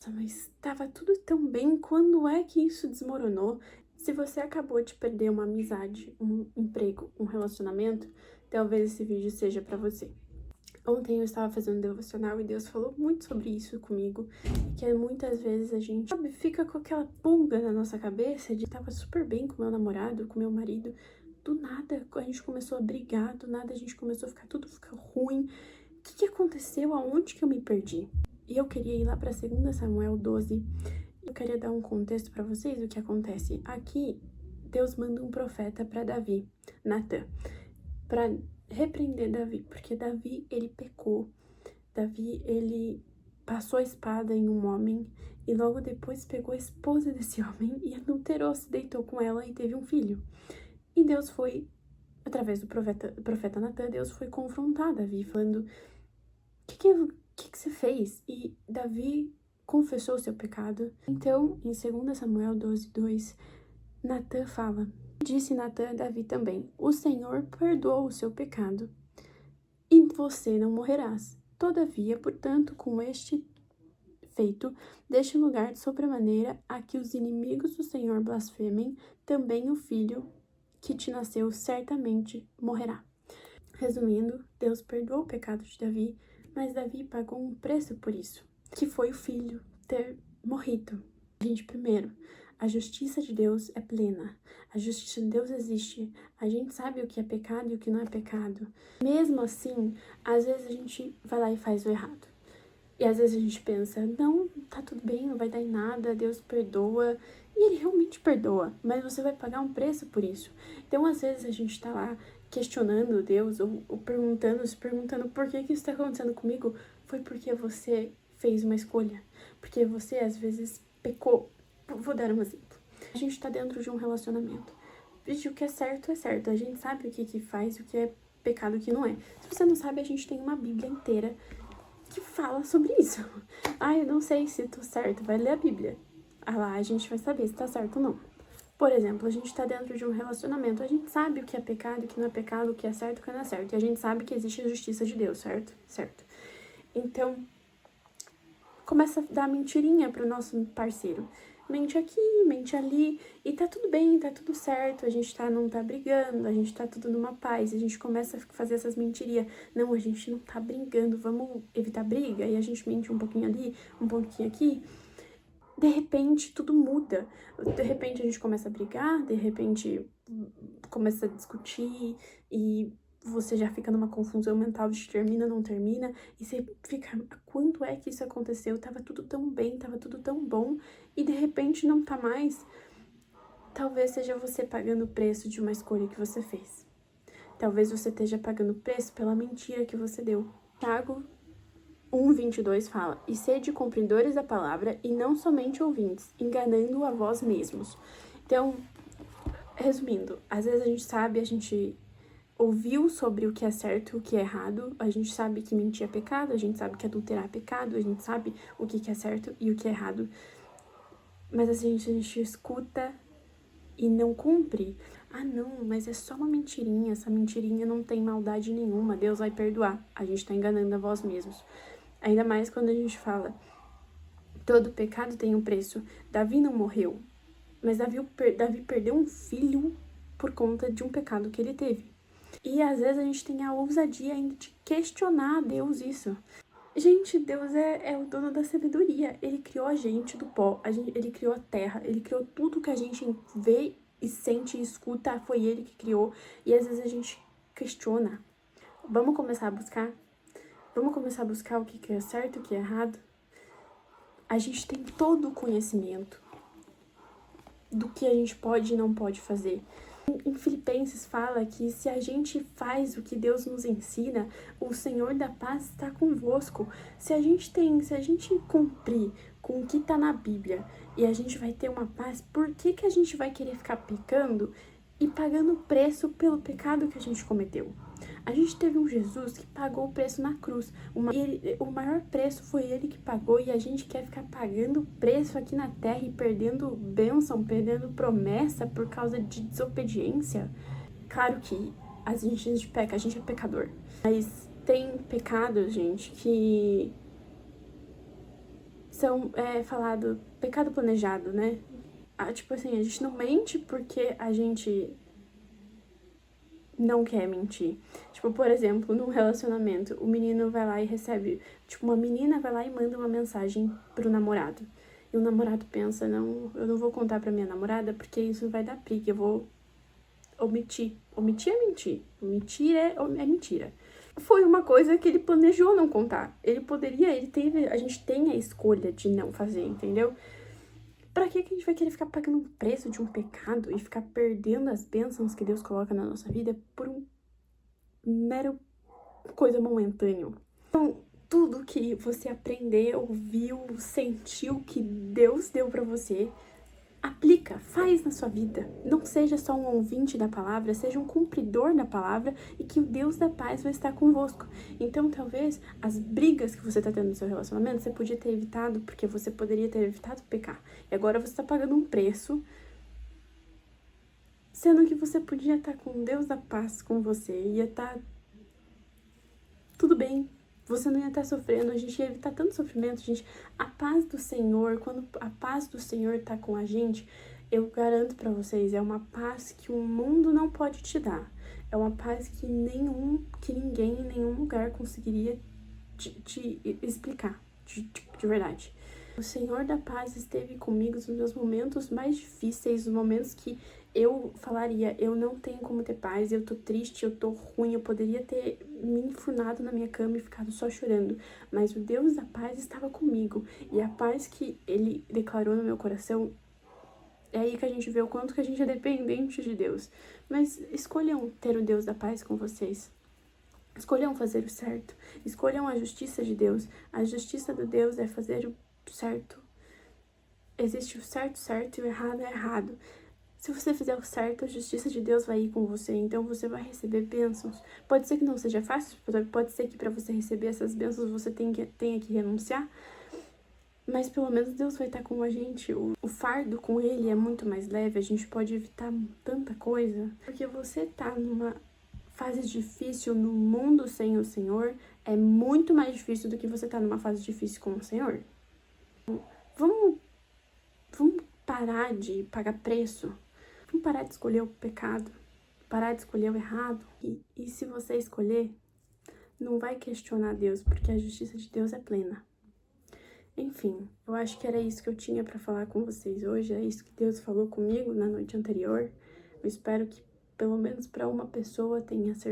Nossa, mas estava tudo tão bem, quando é que isso desmoronou? Se você acabou de perder uma amizade, um emprego, um relacionamento, talvez esse vídeo seja pra você. Ontem eu estava fazendo um devocional e Deus falou muito sobre isso comigo, que é muitas vezes a gente, sabe, fica com aquela pulga na nossa cabeça de tava super bem com meu namorado, com meu marido, do nada a gente começou a brigar, do nada a gente começou a ficar tudo ficar ruim. O que aconteceu? Aonde que eu me perdi? E eu queria ir lá para 2 Samuel 12. Eu queria dar um contexto para vocês do que acontece. Aqui, Deus manda um profeta para Davi, Natã, para repreender Davi, porque Davi, ele pecou. Davi, ele passou a espada em um homem e logo depois pegou a esposa desse homem e adulterou, se deitou com ela e teve um filho. E Deus foi, através do profeta Natã, Deus foi confrontar Davi, falando: que você fez? E Davi confessou seu pecado. Então, em 2 Samuel 12:2, Natã fala: Disse Natã a Davi também: O Senhor perdoou o seu pecado, e você não morrerás. Todavia, portanto, com este feito, deste lugar de sobremaneira a que os inimigos do Senhor blasfemem, também o filho que te nasceu certamente morrerá. Resumindo, Deus perdoou o pecado de Davi, mas Davi pagou um preço por isso, que foi o filho ter morrido. Gente, primeiro, a justiça de Deus é plena. A justiça de Deus existe. A gente sabe o que é pecado e o que não é pecado. Mesmo assim, às vezes a gente vai lá e faz o errado. E às vezes a gente pensa, não, tá tudo bem, não vai dar em nada, Deus perdoa. E ele realmente perdoa, mas você vai pagar um preço por isso. Então, às vezes a gente tá lá questionando Deus ou se perguntando por que isso tá acontecendo comigo. Foi porque você fez uma escolha. Porque você, às vezes, pecou. Vou dar um exemplo. A gente tá dentro de um relacionamento. Vixe, o que é certo é certo. A gente sabe o que faz e o que é pecado e o que não é. Se você não sabe, a gente tem uma Bíblia inteira que fala sobre isso. Ah, eu não sei se tô certo, vai ler a Bíblia. Ah lá, a gente vai saber se tá certo ou não. Por exemplo, a gente tá dentro de um relacionamento, a gente sabe o que é pecado, o que não é pecado, o que é certo, o que não é certo. E a gente sabe que existe a justiça de Deus, certo? Certo. Então, começa a dar mentirinha pro nosso parceiro. Mente aqui, mente ali, e tá tudo bem, tá tudo certo, a gente não tá brigando, a gente tá tudo numa paz, a gente começa a fazer essas mentirinhas. Não, a gente não tá brigando, vamos evitar briga, e a gente mente um pouquinho ali, um pouquinho aqui. De repente, tudo muda. De repente, a gente começa a brigar, de repente, começa a discutir, e você já fica numa confusão mental de termina, não termina, e você fica, quando é que isso aconteceu? Tava tudo tão bem, tava tudo tão bom, e de repente não tá mais. Talvez seja você pagando o preço de uma escolha que você fez. Talvez você esteja pagando o preço pela mentira que você deu. Tiago 1:22 fala: E sede cumpridores da palavra, e não somente ouvintes, enganando a vós mesmos. Então, resumindo, às vezes a gente sabe, a gente ouviu sobre o que é certo e o que é errado, a gente sabe que mentir é pecado, a gente sabe que adulterar é pecado, a gente sabe o que é certo e o que é errado, mas a gente escuta e não cumpre. Ah, não, mas é só uma mentirinha, essa mentirinha não tem maldade nenhuma, Deus vai perdoar. A gente tá enganando a vós mesmos. Ainda mais quando a gente fala, todo pecado tem um preço. Davi não morreu, mas Davi perdeu um filho por conta de um pecado que ele teve. E às vezes a gente tem a ousadia ainda de questionar a Deus isso. Gente, Deus é o dono da sabedoria. Ele criou a gente do pó, ele criou a terra, ele criou tudo que a gente vê e sente e escuta, foi ele que criou. E às vezes a gente questiona. Vamos começar a buscar? Vamos começar a buscar o que é certo, o que é errado? A gente tem todo o conhecimento do que a gente pode e não pode fazer. Em Filipenses fala que se a gente faz o que Deus nos ensina, o Senhor da paz está convosco. Se a gente cumprir com o que está na Bíblia e a gente vai ter uma paz, por que a gente vai querer ficar pecando e pagando preço pelo pecado que a gente cometeu? A gente teve um Jesus que pagou o preço na cruz. O maior preço foi ele que pagou e a gente quer ficar pagando preço aqui na terra e perdendo bênção, perdendo promessa por causa de desobediência. Claro que a gente peca, a gente é pecador. Mas tem pecados, gente, que falado pecado planejado, né? Tipo assim, a gente não mente porque a gente não quer mentir. Tipo, por exemplo, num relacionamento, o menino vai lá e recebe... Tipo, uma menina vai lá e manda uma mensagem pro namorado. E o namorado pensa, não, eu não vou contar pra minha namorada porque isso vai dar briga, eu vou omitir. Omitir é mentir. Omitir é mentira. Foi uma coisa que ele planejou não contar. A gente tem a escolha de não fazer, entendeu? Pra que a gente vai querer ficar pagando o preço de um pecado e ficar perdendo as bênçãos que Deus coloca na nossa vida por um mero coisa momentâneo? Então, tudo que você aprendeu, viu, sentiu que Deus deu pra você, aplica, faz na sua vida. Não seja só um ouvinte da palavra, seja um cumpridor da palavra e que o Deus da paz vai estar convosco. Então, talvez, as brigas que você tá tendo no seu relacionamento, você podia ter evitado, porque você poderia ter evitado pecar. E agora você tá pagando um preço, sendo que você podia estar com o Deus da paz com você, ia estar tudo bem. Você não ia estar sofrendo, a gente ia evitar tanto sofrimento, gente. A paz do Senhor, quando a paz do Senhor tá com a gente, eu garanto pra vocês, é uma paz que o mundo não pode te dar. É uma paz que ninguém em nenhum lugar conseguiria te explicar, de verdade. O Senhor da paz esteve comigo nos meus momentos mais difíceis, os momentos que eu falaria, eu não tenho como ter paz, eu tô triste, eu tô ruim, eu poderia ter me enfurnado na minha cama e ficado só chorando, mas o Deus da paz estava comigo, e a paz que Ele declarou no meu coração, é aí que a gente vê o quanto que a gente é dependente de Deus. Mas escolham ter o Deus da paz com vocês. Escolham fazer o certo, escolham a justiça de Deus. A justiça de Deus é fazer o certo. Existe o certo e o errado é errado. Se você fizer o certo, a justiça de Deus vai ir com você, então você vai receber bênçãos. Pode ser que não seja fácil, pode ser que para você receber essas bênçãos você tenha que renunciar, mas pelo menos Deus vai estar com a gente. O fardo com Ele é muito mais leve, a gente pode evitar tanta coisa, porque você tá numa fase difícil no mundo sem o Senhor é muito mais difícil do que você tá numa fase difícil com o Senhor. Vamos parar de pagar preço. Vamos parar de escolher o pecado, parar de escolher o errado. E se você escolher, não vai questionar Deus, porque a justiça de Deus é plena. Enfim, eu acho que era isso que eu tinha pra falar com vocês hoje. É isso que Deus falou comigo na noite anterior. Eu espero que pelo menos pra uma pessoa tenha